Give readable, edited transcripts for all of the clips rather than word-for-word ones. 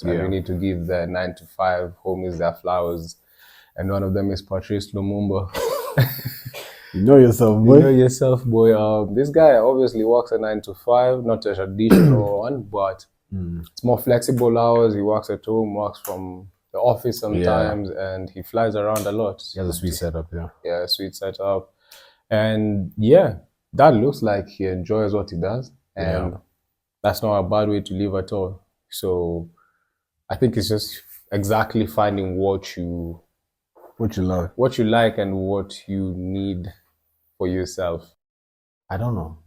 and we need to give the 9 to 5 homies their flowers. And one of them is Patrice Lumumba. You know yourself, boy. You know yourself, boy. This guy obviously works a 9 to 5, not a traditional one, but it's more flexible hours. He works at home, works from the office sometimes, and he flies around a lot. He has a sweet setup, Yeah, sweet setup. And yeah, that looks like he enjoys what he does. And that's not a bad way to live at all. So I think it's just exactly finding what you love, what you like, and what you need for yourself. I don't know.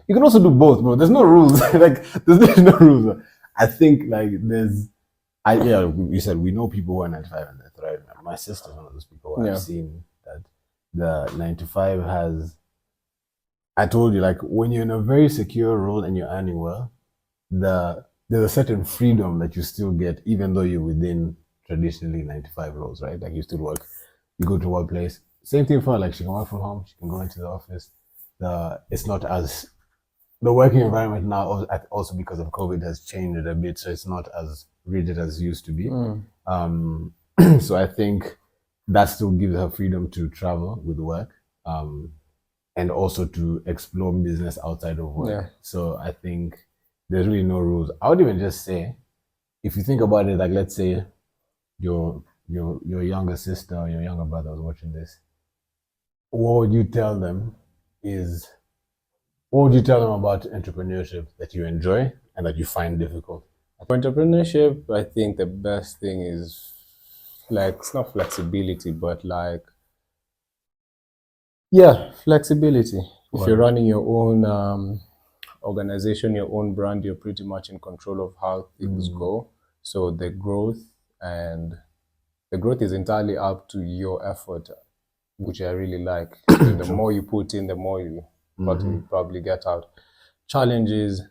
You can also do both, bro. There's no rules. Like there's no rules. I think like you said we know people who are 9 to 5 and they thrive. My sister's one of those people who I've seen that the 9 to 5 has. I told you, like when you're in a very secure role and you're earning well, there's a certain freedom that you still get, even though you're within traditionally 9 to 5 roles, right? Like you still work, you go to workplace. Same thing for her, like she can work from home, she can go into the office. It's not as the working environment now, also because of COVID, has changed a bit, so it's not as rigid as it used to be. So I think that still gives her freedom to travel with work, and also to explore business outside of work. Yeah. So I think there's really no rules. I would even just say, if you think about it, like let's say your younger sister or your younger brother was watching this, what would you tell them about entrepreneurship that you enjoy and that you find difficult? For entrepreneurship, I think the best thing is like, it's not flexibility, but like, flexibility. If you're running your own organization, your own brand, you're pretty much in control of how things go. So the growth is entirely up to your effort, which I really like. The more you put in, the more you probably get out. Challenge is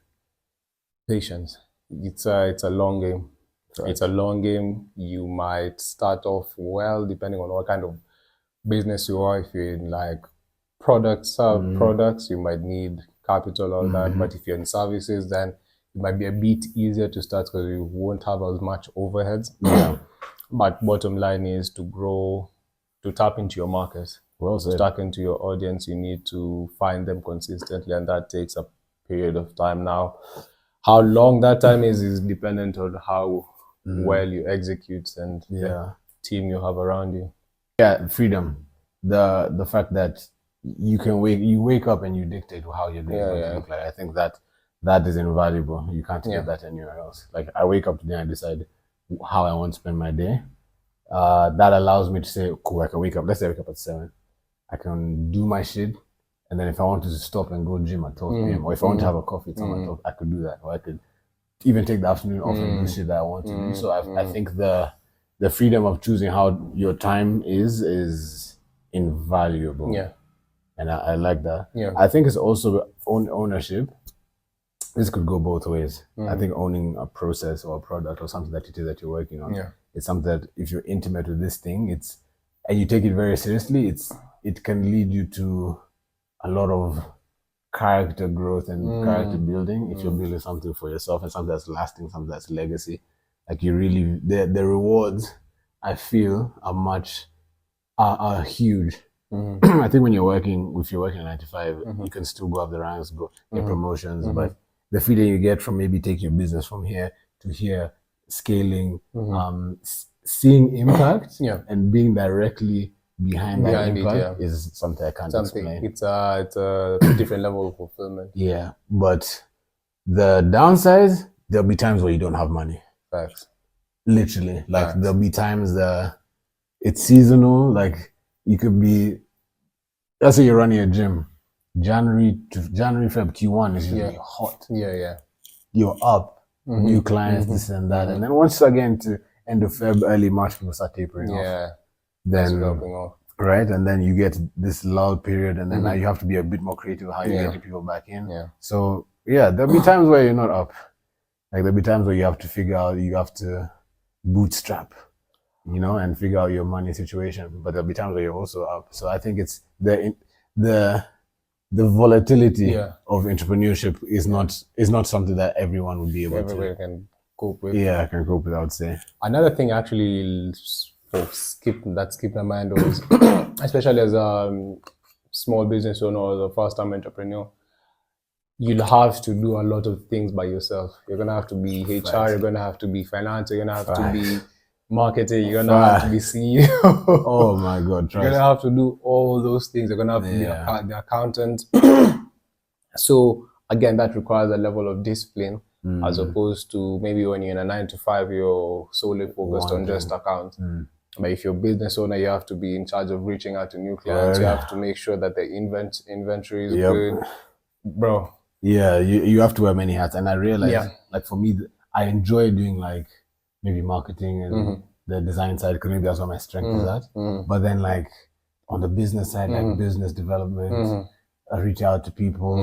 patience. It's a long game. Right. It's a long game. You might start off well, depending on what kind of business you are. If you're in like products, you might need capital, all that. But if you're in services, then it might be a bit easier to start because you won't have as much overheads. But bottom line is to grow, to tap into your market. To tap into your audience, you need to find them consistently, and that takes a period of time. Now, how long that time is dependent on how well you execute and the team you have around you. Yeah, freedom. The fact that you wake up and you dictate how your day is going to look like. I think that is invaluable. You can't get that anywhere else. Like I wake up today and I decide how I want to spend my day. That allows me to say, cool, I can wake up. Let's say I wake up at 7. I can do my shit, and then if I want to stop and go gym at 12 p.m. or if I want to have a coffee at 12, I could do that. Or I could even take the afternoon off and do shit that I want to do. So I think the freedom of choosing how your time is invaluable. Yeah. And I like that. Yeah. I think it's also ownership. This could go both ways. I think owning a process or a product or something that it is that you're working on. It's something that if you're intimate with this thing, and you take it very seriously, it can lead you to a lot of character growth and character building if you're building something for yourself and something that's lasting, something that's legacy. Like you really, the rewards I feel are huge. I think when you're working 9 to 5, you can still go up the ranks, go get promotions, but the freedom you get from maybe taking your business from here to here, scaling, seeing impact and being directly behind that impact is something I can't explain. It's a different level of fulfillment. Yeah, but the downside, there'll be times where you don't have money. Facts. Literally, like there'll be times that it's seasonal. Like you could be, let's say you're running a gym, January, Feb, Q1 is usually hot. Yeah. You're up, new clients, this and that, and then once again to end of Feb, early March, people start tapering off. Then right, and then you get this lull period, and then now you have to be a bit more creative how you get people back in. So there'll be times where you're not up. Like there'll be times where you have to figure out, you have to bootstrap, and figure out your money situation. But there'll be times where you're also up. So I think it's the volatility of entrepreneurship is not something that everyone would be able to cope with. Yeah, I can cope with, I would say. Another thing actually skipped my mind was, especially as a small business owner or a first-time entrepreneur, you'll have to do a lot of things by yourself. You're gonna have to be HR, you're gonna have to be finance, you're gonna have to be marketing, you're gonna have to be CEO. Oh my God, you're gonna have to do all those things. You're gonna have to be the accountant. So again, that requires a level of discipline as opposed to maybe when you're in a 9 to 5, you're solely focused on just accounts. But if you're a business owner, you have to be in charge of reaching out to new clients. You have to make sure that the inventory is good, bro. Yeah, you have to wear many hats. And I realized, like for me, I enjoy doing like maybe marketing and the design side, because maybe that's where my strength is at. But then like on the business side, like business development, I reach out to people,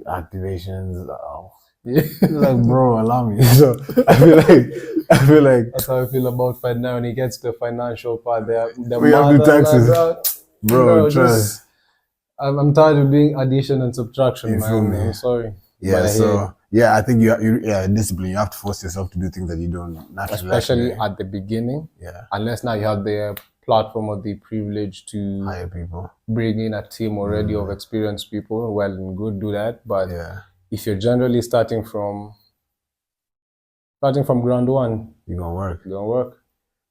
activations. It's like, bro, allow me. So I feel like that's how I feel about finance. When it gets to the financial part, we have to do taxes, bro. Trust. I'm tired of doing addition and subtraction, man. I'm sorry. Yeah, so I think you discipline. You have to force yourself to do things that you don't naturally. Especially at the beginning. Yeah. Unless now you have the platform or the privilege to hire people, bring in a team already of experienced people. Well and good, do that. But if you're generally starting from ground one, you're gonna work.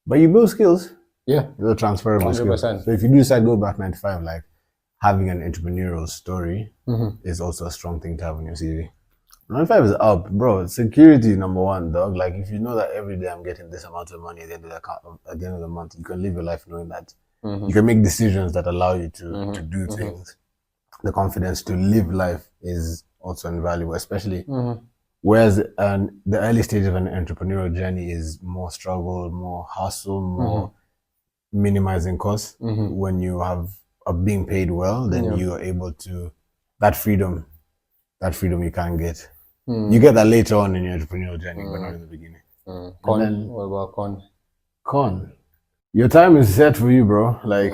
But you build skills. Yeah. You're transferable 100%. Skills. So if you do decide to go back 9 to 5, like having an entrepreneurial story is also a strong thing to have on your CV. 9 to 5 is up, bro. Security number one, dog. Like if you know that every day I'm getting this amount of money at the end of the month, you can live your life knowing that you can make decisions that allow you to do things. The confidence to live life is also invaluable, especially whereas the early stage of an entrepreneurial journey is more struggle, more hustle, more minimizing costs. When you are being paid well, then you are able to that freedom you can't get. You get that later on in your entrepreneurial journey, but not in the beginning. What about con? Con. Your time is set for you, bro. Like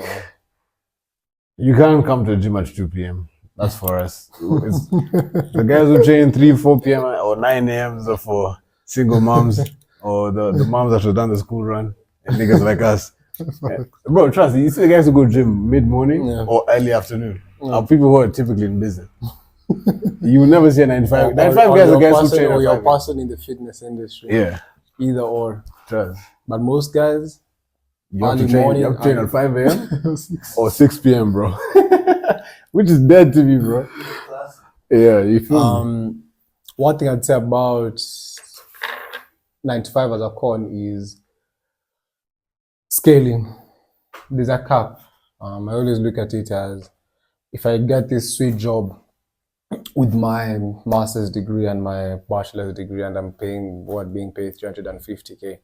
you can't come to the gym at 2 p.m. That's for us. The guys who train 3, 4 p.m. or 9 a.m. are for single moms or the moms that have done the school run and niggas like us. Bro, trust me, you see the guys who go gym mid-morning or early afternoon are people who are typically in business. You will never see a 95. 95 guys are guys who train. Or you're a person in the fitness industry. Yeah. Either or. Trust. But most guys, you have to train at 5 a.m. or 6 p.m., bro. Which is dead to me, bro. Yeah, you feel me? One thing I'd say about 9 to 5 as a con is scaling. There's a cap. I always look at it as if I get this sweet job with my master's degree and my bachelor's degree and I'm being paid 350K.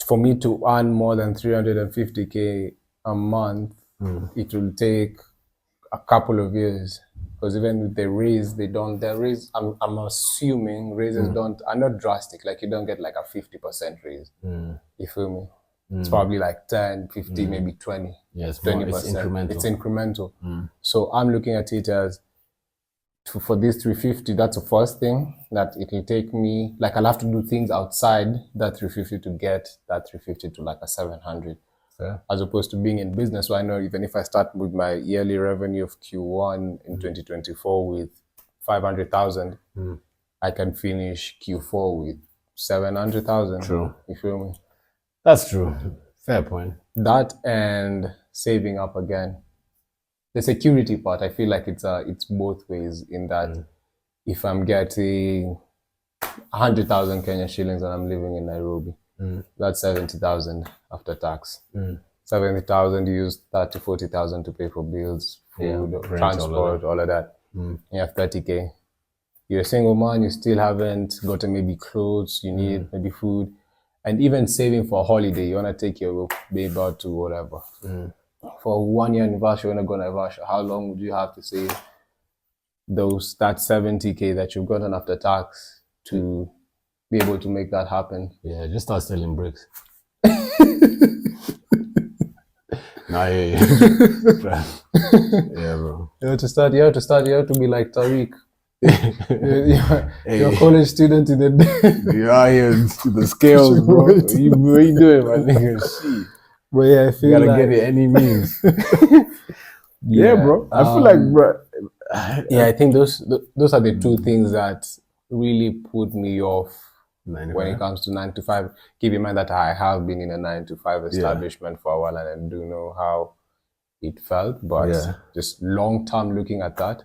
For me to earn more than 350K a month, it will take a couple of years. Because even with the raise, I'm assuming raises are not drastic. Like you don't get like a 50% raise. You feel me? It's probably like 10, 50, maybe 20. Yes, 20%. It's incremental. So I'm looking at it as for this 350, that's the first thing that it will take me, like I'll have to do things outside that 350 to get that 350 to like a 700. As opposed to being in business. So I know even if I start with my yearly revenue of Q1 in 2024 with 500,000, I can finish Q4 with 700,000. True. You feel me? That's true. Fair point. That and saving up again. The security part, I feel like it's both ways in that if I'm getting 100,000 Kenya shillings and I'm living in Nairobi, that's 70,000 after tax. 70,000, you use 30, 40,000 to pay for bills, food, transport, all of that. You have 30K. You're a single man, you still haven't gotten maybe clothes, you need maybe food. And even saving for a holiday, you want to take your babe out to whatever. For 1 year anniversary, you want to go on anniversary, how long would you have to save that 70K that you've gotten after tax to be able to make that happen? Yeah, just start selling bricks. Nah, yeah. Yeah, bro. You have to be like Tariq. You're a college student in the You're out here to the scales, bro. What you doing, my nigga? Shit. But yeah, I feel You gotta like, get it any means. Yeah, bro. I feel like, bro. yeah, I think those are the two things that really put me off 9 to when it 5. comes to 9 to 5. Keep in mind that I have been in a 9 to 5 establishment for a while, and I do know how it felt. But just long term looking at that,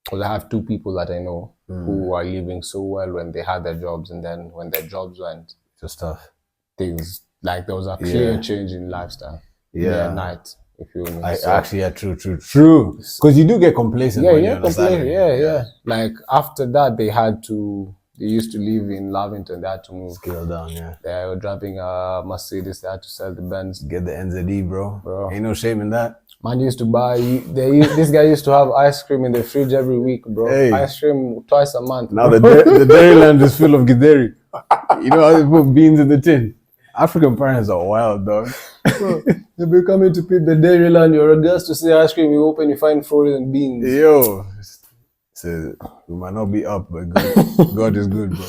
because I have two people that I know who are living so well when they had their jobs, and then when their jobs went, just tough. Things like there was a clear change in lifestyle. Yeah, night. If you know. Actually, yeah, true. Because you do get complacent. Yeah. Like after that, they used to live in Lavington. They had to move. Scale down, yeah. They were driving a Mercedes. They had to sell the Benz. Get the NZE, bro. Ain't no shame in that. Man used to buy. This guy used to have ice cream in the fridge every week, bro. Hey. Ice cream twice a month. Now the Dairyland is full of Githeri. You know how they put beans in the tin? African parents are wild, dog. Bro, you be coming to pick the Dairyland, you're a guest to say ice cream, you open, you find frozen beans. Yo. So we might not be up, but God is good, bro.